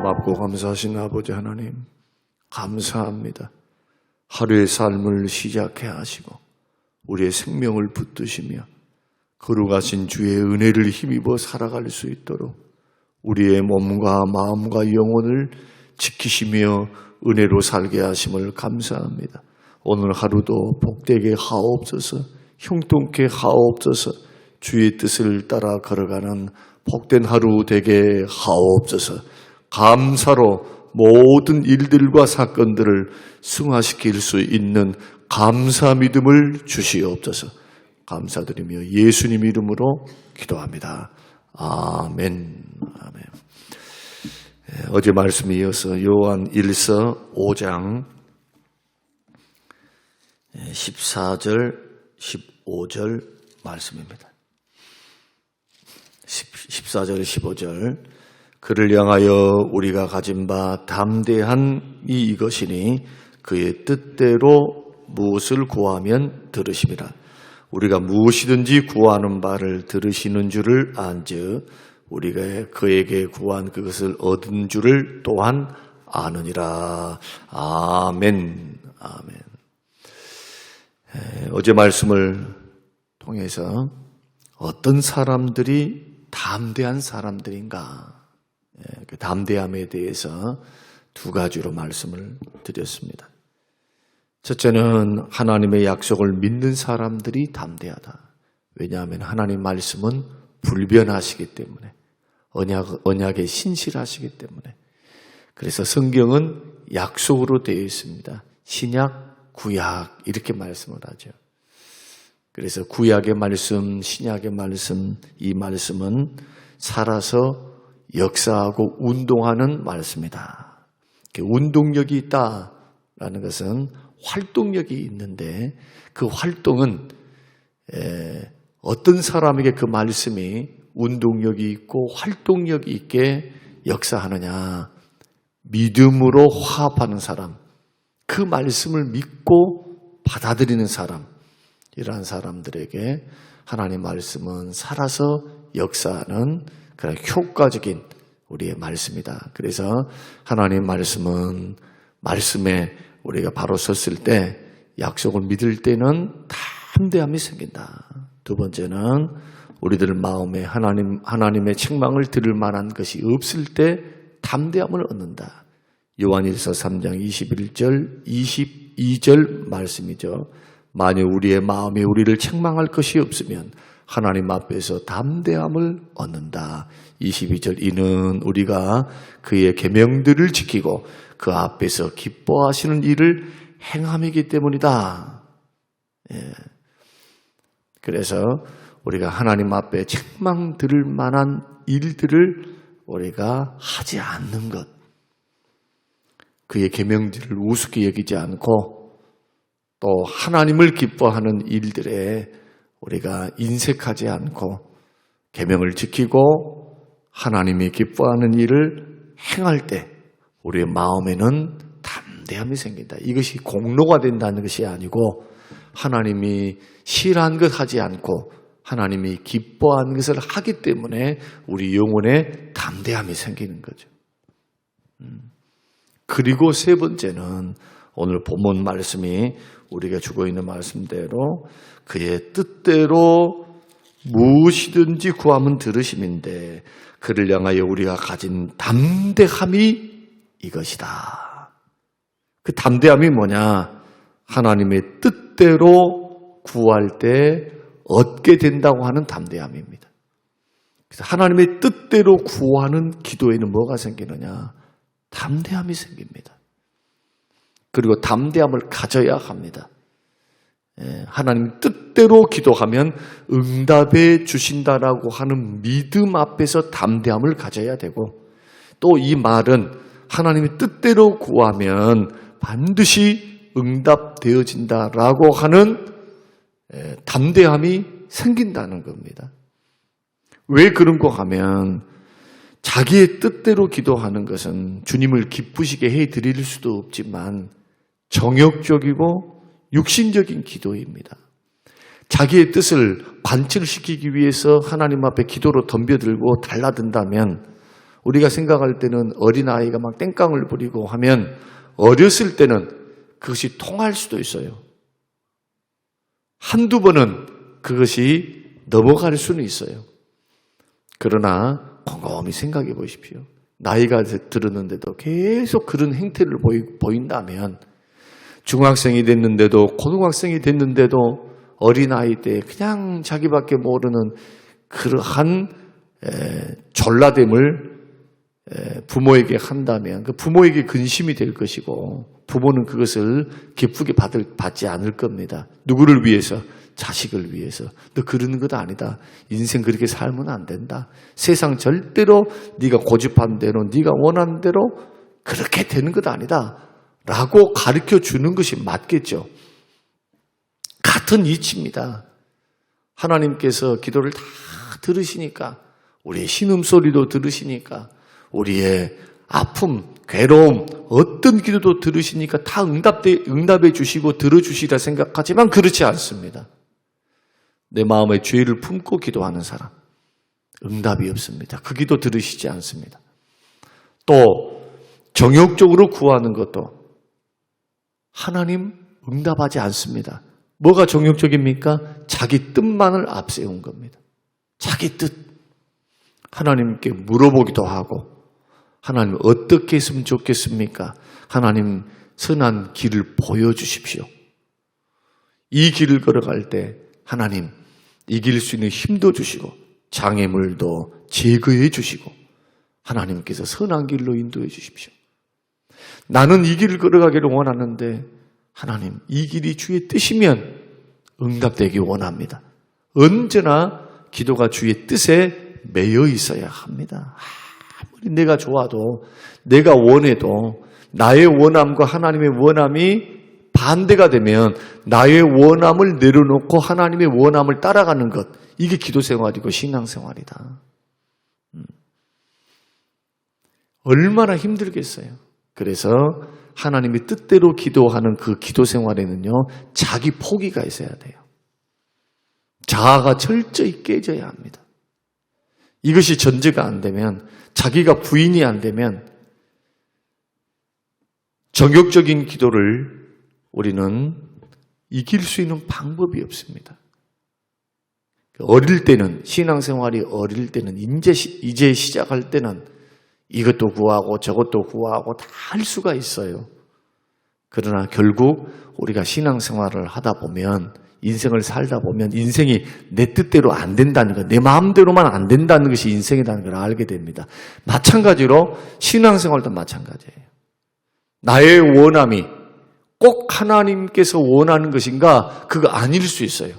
고맙고 감사하신 아버지 하나님, 감사합니다. 하루의 삶을 시작해 하시고 우리의 생명을 붙드시며 거룩하신 주의 은혜를 힘입어 살아갈 수 있도록 우리의 몸과 마음과 영혼을 지키시며 은혜로 살게 하심을 감사합니다. 오늘 하루도 복되게 하옵소서, 형통케 하옵소서, 주의 뜻을 따라 걸어가는 복된 하루 되게 하옵소서. 감사로 모든 일들과 사건들을 승화시킬 수 있는 감사 믿음을 주시옵소서. 감사드리며 예수님 이름으로 기도합니다. 아멘. 아멘. 어제 말씀에 이어서 요한 1서 5장 14절 15절 말씀입니다. 14절 15절 그를 향하여 우리가 가진 바 담대한 이것이니 그의 뜻대로 무엇을 구하면 들으심이라. 우리가 무엇이든지 구하는 바를 들으시는 줄을 안즉 우리가 그에게 구한 그것을 얻은 줄을 또한 아느니라. 아멘. 아멘. 어제 말씀을 통해서 어떤 사람들이 담대한 사람들인가, 그 담대함에 대해서 두 가지로 말씀을 드렸습니다. 첫째는 하나님의 약속을 믿는 사람들이 담대하다. 왜냐하면 하나님 말씀은 불변하시기 때문에, 언약에 신실하시기 때문에. 그래서 성경은 약속으로 되어 있습니다. 신약, 구약 이렇게 말씀을 하죠. 그래서 구약의 말씀, 신약의 말씀, 이 말씀은 살아서 역사하고 운동하는 말씀이다. 운동력이 있다라는 것은 활동력이 있는데 그 활동은 어떤 사람에게 그 말씀이 운동력이 있고 활동력이 있게 역사하느냐. 믿음으로 화합하는 사람, 그 말씀을 믿고 받아들이는 사람, 이러한 사람들에게 하나님 말씀은 살아서 역사하는 그런 효과적인 우리의 말씀이다. 그래서 하나님 말씀은 말씀에 우리가 바로 섰을 때 약속을 믿을 때는 담대함이 생긴다. 두 번째는 우리들 마음에 하나님의 책망을 들을 만한 것이 없을 때 담대함을 얻는다. 요한일서 3장 21절, 22절 말씀이죠. 만약 우리의 마음에 우리를 책망할 것이 없으면 하나님 앞에서 담대함을 얻는다. 22절 이는 우리가 그의 계명들을 지키고 그 앞에서 기뻐하시는 일을 행함이기 때문이다. 그래서 우리가 하나님 앞에 책망 들을 만한 일들을 우리가 하지 않는 것, 그의 계명들을 우습게 여기지 않고 또 하나님을 기뻐하는 일들에 우리가 인색하지 않고 계명을 지키고 하나님이 기뻐하는 일을 행할 때 우리의 마음에는 담대함이 생긴다. 이것이 공로가 된다는 것이 아니고 하나님이 싫어한 것 하지 않고 하나님이 기뻐하는 것을 하기 때문에 우리 영혼에 담대함이 생기는 거죠. 그리고 세 번째는 오늘 본문 말씀이 우리가 주고 있는 말씀대로 그의 뜻대로 무엇이든지 구하면 들으심인데 그를 향하여 우리가 가진 담대함이 이것이다. 그 담대함이 뭐냐? 하나님의 뜻대로 구할 때 얻게 된다고 하는 담대함입니다. 그래서 하나님의 뜻대로 구하는 기도에는 뭐가 생기느냐? 담대함이 생깁니다. 그리고 담대함을 가져야 합니다. 하나님 뜻대로 기도하면 응답해 주신다라고 하는 믿음 앞에서 담대함을 가져야 되고 또 이 말은 하나님의 뜻대로 구하면 반드시 응답되어진다라고 하는 담대함이 생긴다는 겁니다. 왜 그런 거 하면 자기의 뜻대로 기도하는 것은 주님을 기쁘시게 해드릴 수도 없지만 정욕적이고 육신적인 기도입니다. 자기의 뜻을 관철시키기 위해서 하나님 앞에 기도로 덤벼들고 달라든다면 우리가 생각할 때는 어린아이가 막 땡깡을 부리고 하면 어렸을 때는 그것이 통할 수도 있어요. 한두 번은 그것이 넘어갈 수는 있어요. 그러나 곰곰이 생각해 보십시오. 나이가 들었는데도 계속 그런 행태를 보인다면 중학생이 됐는데도 고등학생이 됐는데도 어린아이 때 그냥 자기밖에 모르는 그러한 졸라됨을 부모에게 한다면 그 부모에게 근심이 될 것이고 부모는 그것을 기쁘게 받지 않을 겁니다. 누구를 위해서? 자식을 위해서. 너 그러는 것 아니다. 인생 그렇게 살면 안 된다. 세상 절대로 네가 고집한 대로 네가 원하는 대로 그렇게 되는 것 아니다. 라고 가르쳐 주는 것이 맞겠죠. 같은 이치입니다. 하나님께서 기도를 다 들으시니까 우리의 신음소리도 들으시니까 우리의 아픔, 괴로움, 어떤 기도도 들으시니까 다 응답해 주시고 들어주시리라 생각하지만 그렇지 않습니다. 내 마음에 죄를 품고 기도하는 사람 응답이 없습니다. 그 기도 들으시지 않습니다. 또 정욕적으로 구하는 것도 하나님 응답하지 않습니다. 뭐가 정욕적입니까? 자기 뜻만을 앞세운 겁니다. 자기 뜻. 하나님께 물어보기도 하고 하나님 어떻게 했으면 좋겠습니까? 하나님 선한 길을 보여주십시오. 이 길을 걸어갈 때 하나님 이길 수 있는 힘도 주시고 장애물도 제거해 주시고 하나님께서 선한 길로 인도해 주십시오. 나는 이 길을 걸어가기를 원하는데 하나님 이 길이 주의 뜻이면 응답되기 원합니다. 언제나 기도가 주의 뜻에 매여 있어야 합니다. 아무리 내가 좋아도 내가 원해도 나의 원함과 하나님의 원함이 반대가 되면 나의 원함을 내려놓고 하나님의 원함을 따라가는 것, 이게 기도생활이고 신앙생활이다. 얼마나 힘들겠어요. 그래서 하나님의 뜻대로 기도하는 그 기도생활에는요, 자기 포기가 있어야 돼요. 자아가 철저히 깨져야 합니다. 이것이 전제가 안 되면, 자기가 부인이 안 되면 정욕적인 기도를 우리는 이길 수 있는 방법이 없습니다. 어릴 때는, 신앙생활이 어릴 때는, 이제 시작할 때는 이것도 구하고 저것도 구하고 다 할 수가 있어요. 그러나 결국 우리가 신앙생활을 하다 보면, 인생을 살다 보면 인생이 내 뜻대로 안 된다는 것, 내 마음대로만 안 된다는 것이 인생이라는 걸 알게 됩니다. 마찬가지로 신앙생활도 마찬가지예요. 나의 원함이 꼭 하나님께서 원하는 것인가? 그거 아닐 수 있어요.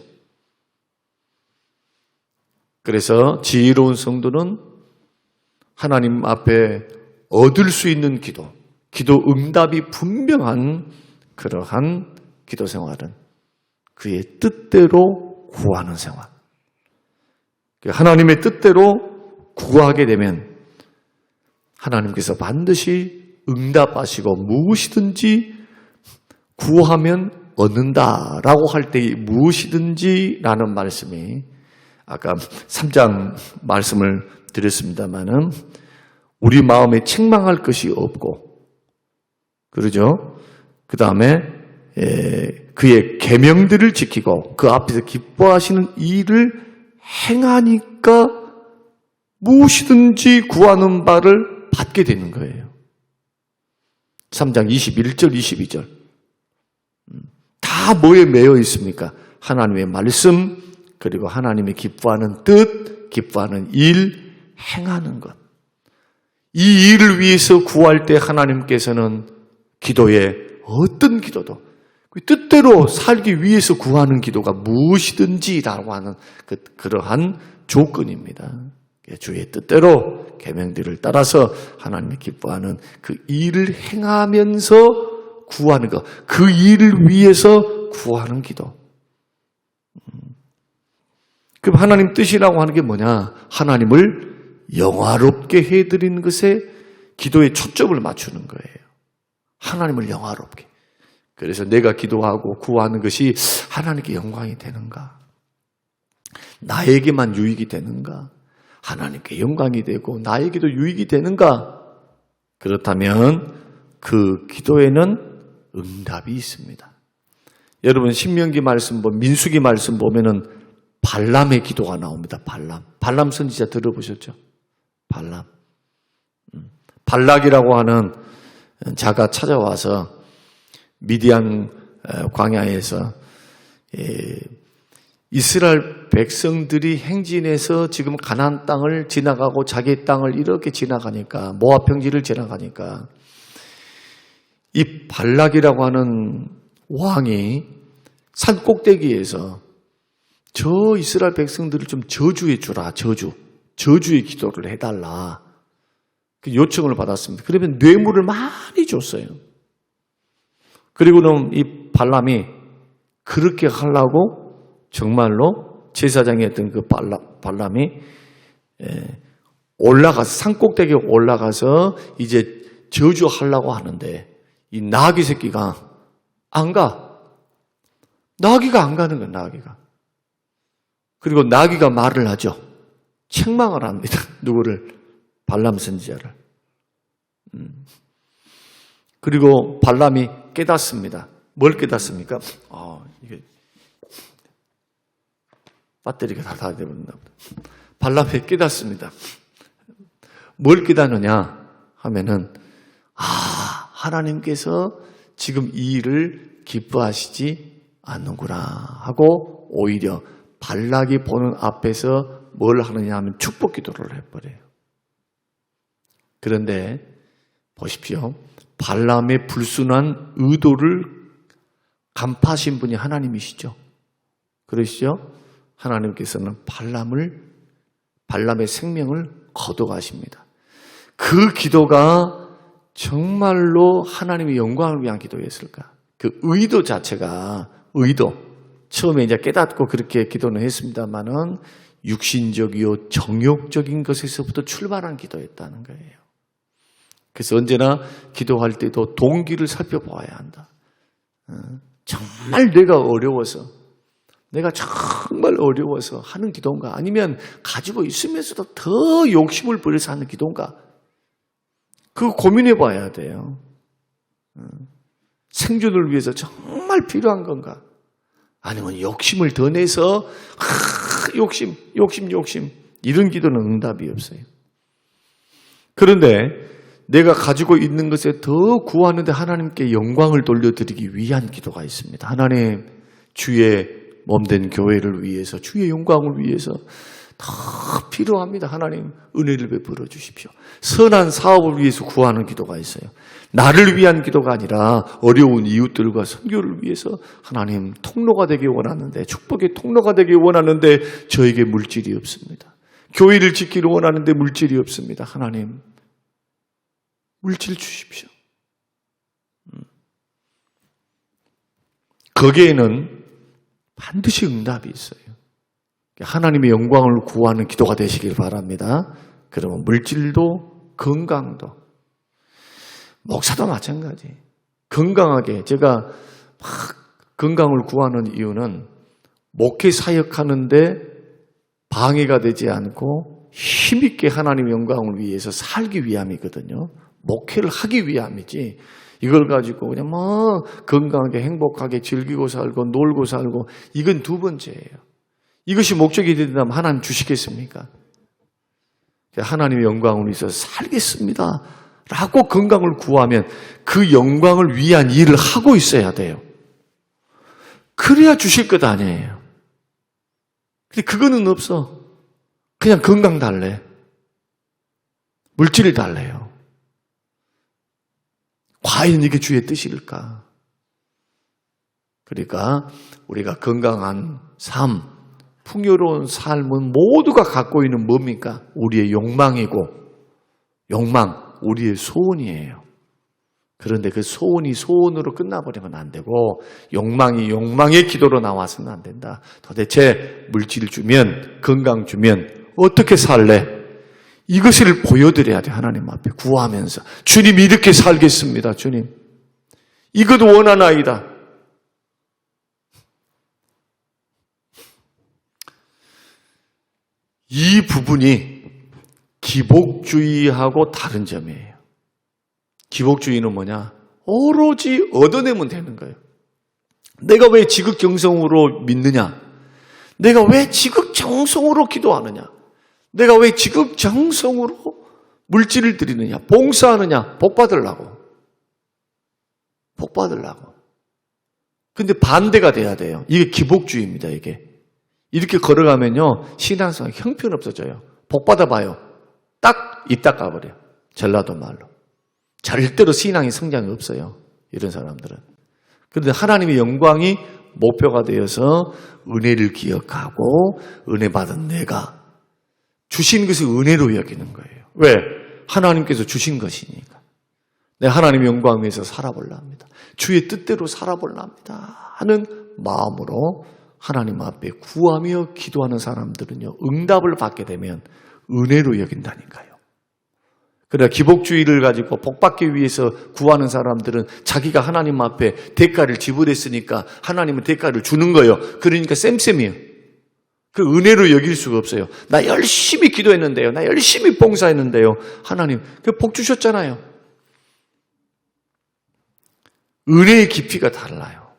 그래서 지혜로운 성도는 하나님 앞에 얻을 수 있는 기도 응답이 분명한 그러한 기도 생활은 그의 뜻대로 구하는 생활. 하나님의 뜻대로 구하게 되면 하나님께서 반드시 응답하시고 무엇이든지 구하면 얻는다라고 할 때 무엇이든지라는 말씀이 아까 3장 말씀을 드렸습니다마는 우리 마음에 책망할 것이 없고, 그러죠? 그 다음에 그의 계명들을 지키고 그 앞에서 기뻐하시는 일을 행하니까 무엇이든지 구하는 바를 받게 되는 거예요. 3장 21절, 22절. 다 뭐에 매여 있습니까? 하나님의 말씀, 그리고 하나님이 기뻐하는 뜻, 기뻐하는 일, 행하는 것. 이 일을 위해서 구할 때 하나님께서는 기도에 어떤 기도도 뜻대로 살기 위해서 구하는 기도가 무엇이든지라고 하는 그러한 조건입니다. 주의 뜻대로 계명들을 따라서 하나님이 기뻐하는 그 일을 행하면서 구하는 것, 그 일을 위해서 구하는 기도. 그럼 하나님 뜻이라고 하는 게 뭐냐? 하나님을 영화롭게 해드리는 것에 기도의 초점을 맞추는 거예요. 하나님을 영화롭게. 그래서 내가 기도하고 구하는 것이 하나님께 영광이 되는가? 나에게만 유익이 되는가? 하나님께 영광이 되고 나에게도 유익이 되는가? 그렇다면 그 기도에는 응답이 있습니다. 여러분 신명기 말씀 민수기 말씀 보면은 발람의 기도가 나옵니다. 발람 선지자 들어보셨죠? 발락이라고 하는 자가 찾아와서 미디안 광야에서 이스라엘 백성들이 행진해서 지금 가나안 땅을 지나가고 자기 땅을 이렇게 지나가니까 모압 평지를 지나가니까 이 발락이라고 하는 왕이 산 꼭대기에서 저 이스라엘 백성들을 좀 저주해 주라. 저주의 기도를 해달라. 그 요청을 받았습니다. 그러면 뇌물을 많이 줬어요. 그리고는 이 발람이 그렇게 하려고 정말로 제사장이었던 그 발람이 올라가서 산 꼭대기에 올라가서 이제 저주하려고 하는데 이 나귀 새끼가 안 가. 나귀가 안 가는 거야, 나귀가. 그리고 나귀가 말을 하죠. 책망을 합니다. 누구를? 발람 선지자를. 그리고 발람이 깨닫습니다. 뭘 깨닫습니까? 이게 배터리가 다 되버린다. 발람이 깨닫습니다. 뭘 깨닫느냐 하면은 하나님께서 지금 이 일을 기뻐하시지 않는구나 하고 오히려 발락이 보는 앞에서 뭘 하느냐 하면 축복 기도를 해버려요. 그런데 보십시오. 발람의 불순한 의도를 간파하신 분이 하나님이시죠. 그러시죠? 하나님께서는 발람의 생명을 거둬가십니다. 그 기도가 정말로 하나님의 영광을 위한 기도였을까? 그 의도 자체가 처음에 이제 깨닫고 그렇게 기도는 했습니다만은 육신적이요 정욕적인 것에서부터 출발한 기도였다는 거예요. 그래서 언제나 기도할 때도 동기를 살펴보아야 한다. 정말 내가 정말 어려워서 하는 기도인가? 아니면 가지고 있으면서도 더 욕심을 부려서 하는 기도인가? 그거 고민해 봐야 돼요. 생존을 위해서 정말 필요한 건가? 아니면 욕심을 더 내서 욕심 이런 기도는 응답이 없어요. 그런데 내가 가지고 있는 것에 더 구하는데 하나님께 영광을 돌려드리기 위한 기도가 있습니다. 하나님, 주의 몸된 교회를 위해서, 주의 영광을 위해서 더 필요합니다. 하나님, 은혜를 베풀어 주십시오. 선한 사업을 위해서 구하는 기도가 있어요. 나를 위한 기도가 아니라 어려운 이웃들과 선교를 위해서 하나님 통로가 되기 원하는데, 축복의 통로가 되기 원하는데 저에게 물질이 없습니다. 교회를 지키려 원하는데 물질이 없습니다. 하나님, 물질 주십시오. 거기에는 반드시 응답이 있어요. 하나님의 영광을 구하는 기도가 되시길 바랍니다. 그러면 물질도 건강도, 목사도 마찬가지. 건강하게, 제가 막 건강을 구하는 이유는 목회 사역하는데 방해가 되지 않고 힘있게 하나님의 영광을 위해서 살기 위함이거든요. 목회를 하기 위함이지 이걸 가지고 그냥 건강하게 행복하게 즐기고 살고 놀고 살고, 이건 두 번째예요. 이것이 목적이 된다면 하나님 주시겠습니까? 하나님의 영광을 위해서 살겠습니다 라고 건강을 구하면 그 영광을 위한 일을 하고 있어야 돼요. 그래야 주실 것 아니에요. 근데 그거는 없어. 그냥 건강 달래, 물질을 달래요. 과연 이게 주의 뜻일까? 그러니까 우리가 건강한 삶, 풍요로운 삶은 모두가 갖고 있는 뭡니까? 우리의 욕망이고, 욕망, 우리의 소원이에요. 그런데 그 소원이 소원으로 끝나버리면 안 되고, 욕망이 욕망의 기도로 나와서는 안 된다. 도대체 물질 주면, 건강 주면 어떻게 살래? 이것을 보여드려야 돼. 하나님 앞에 구하면서, 주님 이렇게 살겠습니다. 주님 이것 원하나이다. 이 부분이 기복주의하고 다른 점이에요. 기복주의는 뭐냐? 오로지 얻어내면 되는 거예요. 내가 왜 지극정성으로 믿느냐? 내가 왜 지극정성으로 기도하느냐? 내가 왜 지극정성으로 물질을 드리느냐? 봉사하느냐? 복 받으려고. 복 받으려고. 근데 반대가 돼야 돼요. 이게 기복주의입니다, 이게. 이렇게 걸어가면요, 신앙생활 형편없어져요. 복 받아봐요. 딱 이따 까버려요. 전라도 말로. 절대로 신앙의 성장이 없어요. 이런 사람들은. 그런데 하나님의 영광이 목표가 되어서 은혜를 기억하고 은혜 받은 내가 주신 것을 은혜로 여기는 거예요. 왜? 하나님께서 주신 것이니까. 내가 하나님의 영광 위해서 살아보려 합니다. 주의 뜻대로 살아보려 합니다. 하는 마음으로 하나님 앞에 구하며 기도하는 사람들은요, 응답을 받게 되면 은혜로 여긴다니까요. 그러나 기복주의를 가지고 복받기 위해서 구하는 사람들은 자기가 하나님 앞에 대가를 지불했으니까 하나님은 대가를 주는 거예요. 그러니까 쌤쌤이에요. 그 은혜로 여길 수가 없어요. 나 열심히 기도했는데요. 나 열심히 봉사했는데요. 하나님, 그 복 주셨잖아요. 은혜의 깊이가 달라요.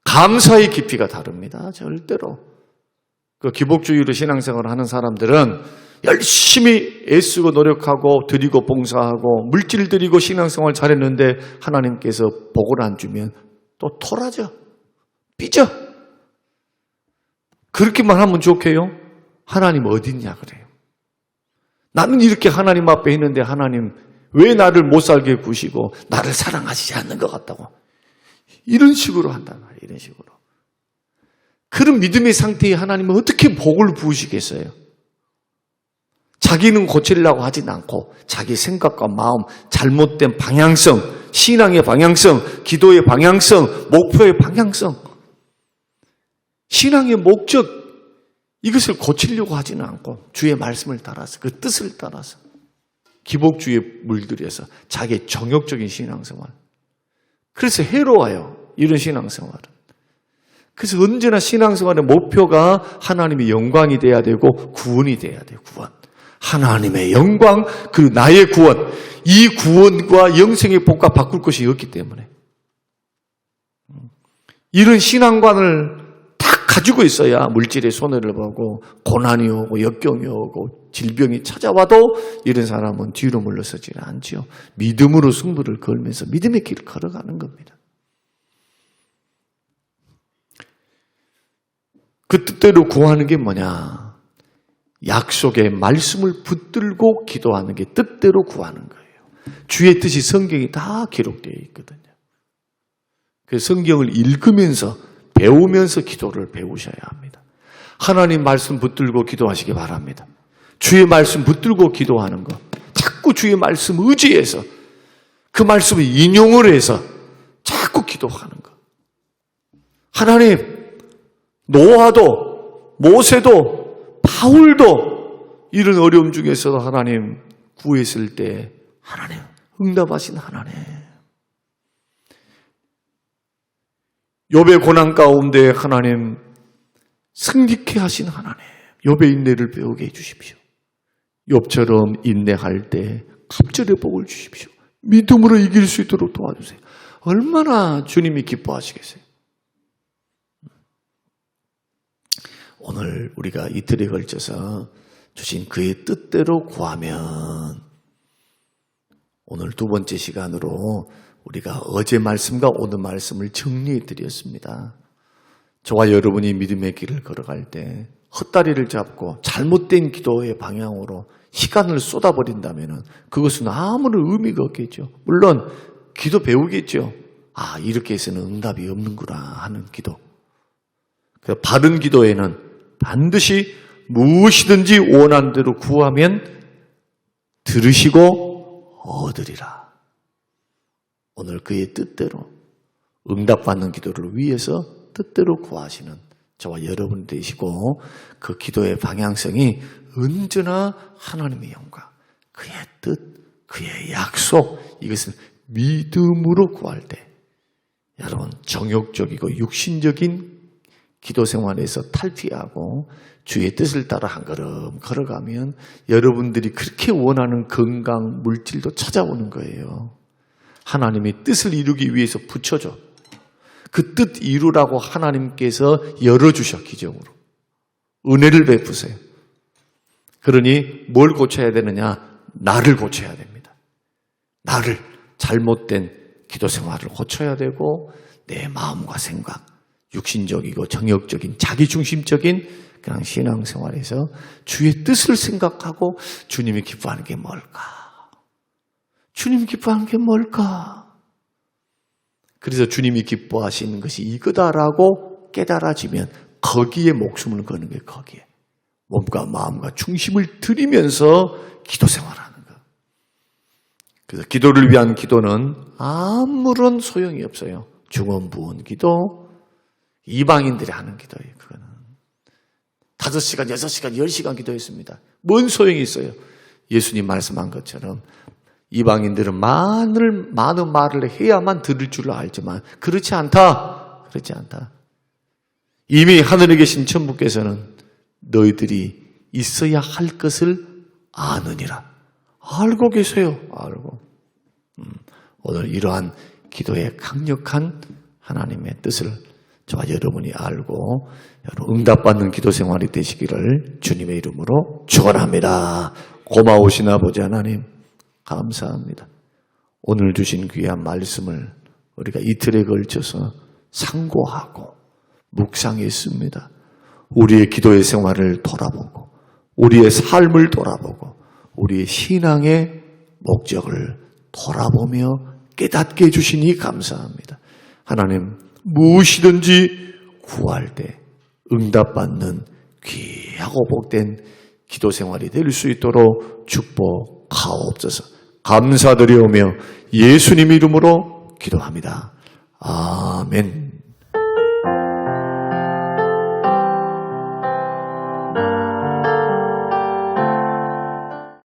감사의 깊이가 다릅니다. 절대로. 그 기복주의로 신앙생활을 하는 사람들은 열심히 애쓰고 노력하고 드리고 봉사하고 물질 드리고 신앙생활 잘했는데 하나님께서 복을 안 주면 또 토라져. 삐져. 그렇게만 하면 좋게요? 하나님 어딨냐 그래요. 나는 이렇게 하나님 앞에 있는데 하나님 왜 나를 못 살게 구시고 나를 사랑하시지 않는 것 같다고. 이런 식으로 한단 말이에요. 이런 식으로. 그런 믿음의 상태에 하나님은 어떻게 복을 부으시겠어요? 자기는 고치려고 하진 않고 자기 생각과 마음, 잘못된 방향성, 신앙의 방향성, 기도의 방향성, 목표의 방향성, 신앙의 목적, 이것을 고치려고 하지는 않고 주의 말씀을 따라서 그 뜻을 따라서 기복주의에 물들여서 자기의 정욕적인 신앙생활. 그래서 해로워요. 이런 신앙생활은. 그래서 언제나 신앙생활의 목표가 하나님의 영광이 돼야 되고 구원이 돼야 돼요. 구원. 하나님의 영광, 그리고 나의 구원. 이 구원과 영생의 복과 바꿀 것이 없기 때문에. 이런 신앙관을 딱 가지고 있어야 물질의 손해를 보고 고난이 오고 역경이 오고 질병이 찾아와도 이런 사람은 뒤로 물러서지는 않지요. 믿음으로 승부를 걸면서 믿음의 길을 걸어가는 겁니다. 그 뜻대로 구하는 게 뭐냐? 약속의 말씀을 붙들고 기도하는 게 뜻대로 구하는 거예요. 주의 뜻이 성경이 다 기록되어 있거든요. 그 성경을 읽으면서 배우면서 기도를 배우셔야 합니다. 하나님 말씀 붙들고 기도하시기 바랍니다. 주의 말씀 붙들고 기도하는 거. 자꾸 주의 말씀 의지해서 그 말씀을 인용을 해서 자꾸 기도하는 거. 하나님, 노아도 모세도 바울도 이런 어려움 중에서도 하나님 구했을 때 하나님 응답하신 하나님. 욥의 고난 가운데 하나님 승리케 하신 하나님. 욥의 인내를 배우게 해주십시오. 욥처럼 인내할 때 갑절의 복을 주십시오. 믿음으로 이길 수 있도록 도와주세요. 얼마나 주님이 기뻐하시겠어요. 오늘 우리가 이틀에 걸쳐서 주신 그의 뜻대로 구하면 오늘 두 번째 시간으로 우리가 어제 말씀과 오늘 말씀을 정리해 드렸습니다. 저와 여러분이 믿음의 길을 걸어갈 때 헛다리를 잡고 잘못된 기도의 방향으로 시간을 쏟아버린다면 그것은 아무런 의미가 없겠죠. 물론 기도 배우겠죠. 아, 이렇게 해서는 응답이 없는구나 하는 기도. 바른 기도에는 반드시 무엇이든지 원하는 대로 구하면 들으시고 얻으리라. 오늘 그의 뜻대로 응답받는 기도를 위해서 뜻대로 구하시는 저와 여러분 되시고 그 기도의 방향성이 언제나 하나님의 영광, 그의 뜻, 그의 약속, 이것을 믿음으로 구할 때 여러분 정욕적이고 육신적인 기도 생활에서 탈피하고 주의 뜻을 따라 한 걸음 걸어가면 여러분들이 그렇게 원하는 건강, 물질도 찾아오는 거예요. 하나님의 뜻을 이루기 위해서 붙여줘. 그 뜻 이루라고 하나님께서 열어주셔, 기적으로. 은혜를 베푸세요. 그러니 뭘 고쳐야 되느냐? 나를 고쳐야 됩니다. 나를, 잘못된 기도 생활을 고쳐야 되고 내 마음과 생각, 육신적이고 정욕적인 자기중심적인 그냥 신앙생활에서 주의 뜻을 생각하고 주님이 기뻐하는 게 뭘까? 주님이 기뻐하는 게 뭘까? 그래서 주님이 기뻐하시는 것이 이거다라고 깨달아지면 거기에 목숨을 거는 게 거기에. 몸과 마음과 중심을 들이면서 기도 생활하는 거. 그래서 기도를 위한 기도는 아무런 소용이 없어요. 중언부언 기도, 이방인들이 하는 기도예요. 그거는 5시간, 6시간, 10시간 기도했습니다. 뭔 소용이 있어요? 예수님 말씀한 것처럼 이방인들은 많은 말을 해야만 들을 줄 알지만 그렇지 않다. 그렇지 않다. 이미 하늘에 계신 천부께서는 너희들이 있어야 할 것을 아느니라. 알고 계세요. 알고. 오늘 이러한 기도의 강력한 하나님의 뜻을 저와 여러분이 알고 여러분 응답받는 기도 생활이 되시기를 주님의 이름으로 축원합니다. 고마우신 아버지 하나님 감사합니다. 오늘 주신 귀한 말씀을 우리가 이틀에 걸쳐서 상고하고 묵상했습니다. 우리의 기도의 생활을 돌아보고 우리의 삶을 돌아보고 우리의 신앙의 목적을 돌아보며 깨닫게 해주시니 감사합니다. 하나님 무엇이든지 구할 때 응답받는 귀하고 복된 기도 생활이 될 수 있도록 축복하옵소서. 감사드리오며 예수님 이름으로 기도합니다. 아멘.